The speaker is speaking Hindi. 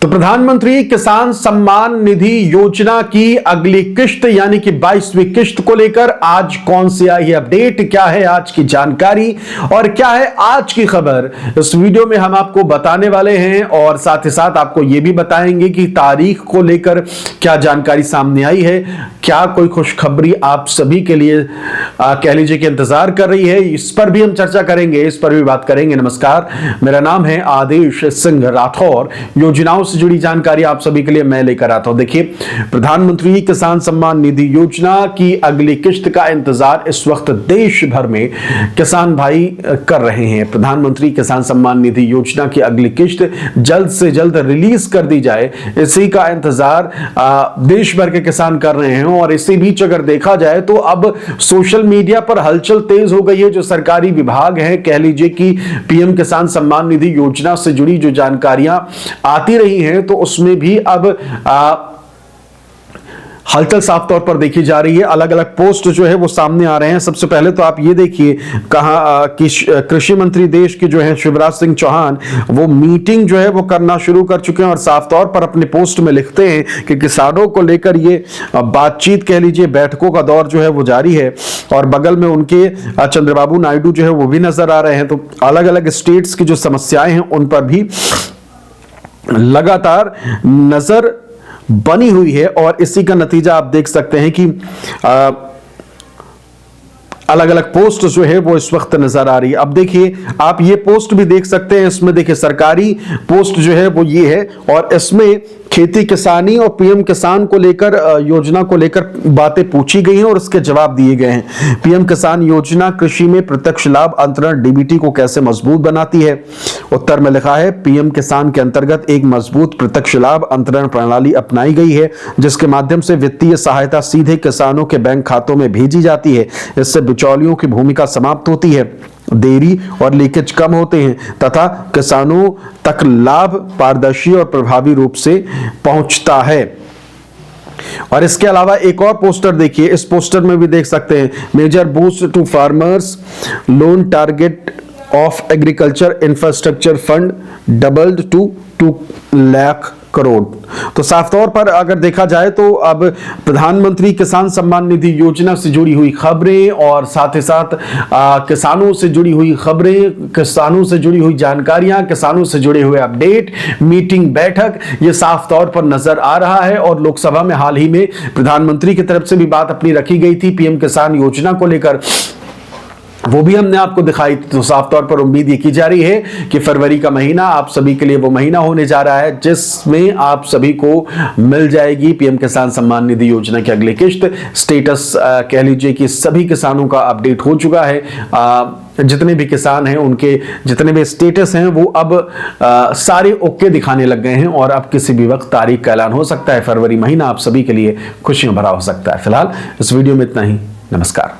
तो प्रधानमंत्री किसान सम्मान निधि योजना की अगली किश्त यानी कि 22वीं किश्त को लेकर आज कौन सी आई है अपडेट, क्या है आज की जानकारी और क्या है आज की खबर, इस वीडियो में हम आपको बताने वाले हैं। और साथ ही साथ आपको यह भी बताएंगे कि तारीख को लेकर क्या जानकारी सामने आई है, क्या कोई खुशखबरी आप सभी के लिए कह लीजिए कि इंतजार कर रही है, इस पर भी हम चर्चा करेंगे, इस पर भी बात करेंगे। नमस्कार, मेरा नाम है आदेश सिंह राठौर। योजनाओं से जुड़ी जानकारी आप सभी के लिए मैं लेकर आता हूं। देखिए, प्रधानमंत्री किसान सम्मान निधि योजना की अगली किश्त का इंतजार इस वक्त देश भर में किसान भाई कर रहे हैं। प्रधानमंत्री किसान सम्मान निधि योजना की अगली किश्त जल्द से जल्द रिलीज कर दी जाए, इसी का इंतजार देश भर के किसान कर रहे हैं। और इसी बीच अगर देखा जाए तो अब सोशल मीडिया पर हलचल तेज हो गई है। जो सरकारी विभाग है, कह लीजिए कि पीएम किसान सम्मान निधि योजना से जुड़ी जो जानकारियां आती रही हैं, तो उसमें भी अब हलचल साफ तौर पर देखी जा रही है। अलग अलग पोस्ट जो है वो सामने आ रहे हैं। सबसे पहले तो आप ये देखिए, कहा कि कृषि मंत्री देश के जो है शिवराज सिंह चौहान, वो मीटिंग जो है वो करना शुरू कर चुके हैं और साफ तौर पर अपने पोस्ट में लिखते हैं कि किसानों को लेकर ये बातचीत, कह लीजिए बैठकों का दौर जो है वो जारी है। और बगल में उनके चंद्रबाबू नायडू जो है वो भी नजर आ रहे हैं। तो अलग अलग स्टेट्स की जो समस्याएं हैं उन पर भी लगातार नजर बनी हुई है। और इसी का नतीजा आप देख सकते हैं कि अलग अलग पोस्ट जो है वो इस वक्त नजर आ रही है। अब देखिए, आप ये पोस्ट भी देख सकते हैं। इसमें देखिए, सरकारी पोस्ट जो है वो ये है और इसमें खेती किसानी और पीएम किसान को लेकर, योजना को लेकर बातें पूछी गई हैं और उसके जवाब दिए गए हैं। पीएम किसान योजना कृषि में प्रत्यक्ष लाभ अंतरण डीबीटी को कैसे मजबूत बनाती है। उत्तर में लिखा है, पीएम किसान के अंतर्गत एक मजबूत प्रत्यक्ष लाभ अंतरण प्रणाली अपनाई गई है, जिसके माध्यम से वित्तीय सहायता सीधे किसानों के बैंक खातों में भेजी जाती है। इससे बिचौलियों की भूमिका समाप्त होती है, देरी और लीकेज कम होते हैं तथा किसानों तक लाभ पारदर्शी और प्रभावी रूप से पहुंचता है। और इसके अलावा एक और पोस्टर देखिए, इस पोस्टर में भी देख सकते हैं, major boost to farmers loan target of agriculture infrastructure fund doubled to 2 lakh crore. तो साफ तौर पर अगर देखा जाए तो अब प्रधानमंत्री किसान सम्मान निधि योजना से जुड़ी हुई खबरें और साथ ही साथ किसानों से जुड़ी हुई खबरें, किसानों से जुड़ी हुई जानकारियां, किसानों से जुड़े हुए अपडेट, मीटिंग, बैठक, ये साफ तौर पर नजर आ रहा है। और लोकसभा में हाल ही में प्रधानमंत्री की तरफ से भी बात अपनी रखी गई थी पीएम किसान योजना को लेकर, वो भी हमने आपको दिखाई। तो साफ तौर पर उम्मीद ये की जा रही है कि फरवरी का महीना आप सभी के लिए वो महीना होने जा रहा है जिसमें आप सभी को मिल जाएगी पीएम किसान सम्मान निधि योजना की अगली किश्त। स्टेटस कह लीजिए कि सभी किसानों का अपडेट हो चुका है। जितने भी किसान हैं उनके जितने भी स्टेटस हैं वो अब सारे ओके दिखाने लग गए हैं और अब किसी भी वक्त तारीख का ऐलान हो सकता है। फरवरी महीना आप सभी के लिए खुशियां भरा हो सकता है। फिलहाल इस वीडियो में इतना ही। नमस्कार।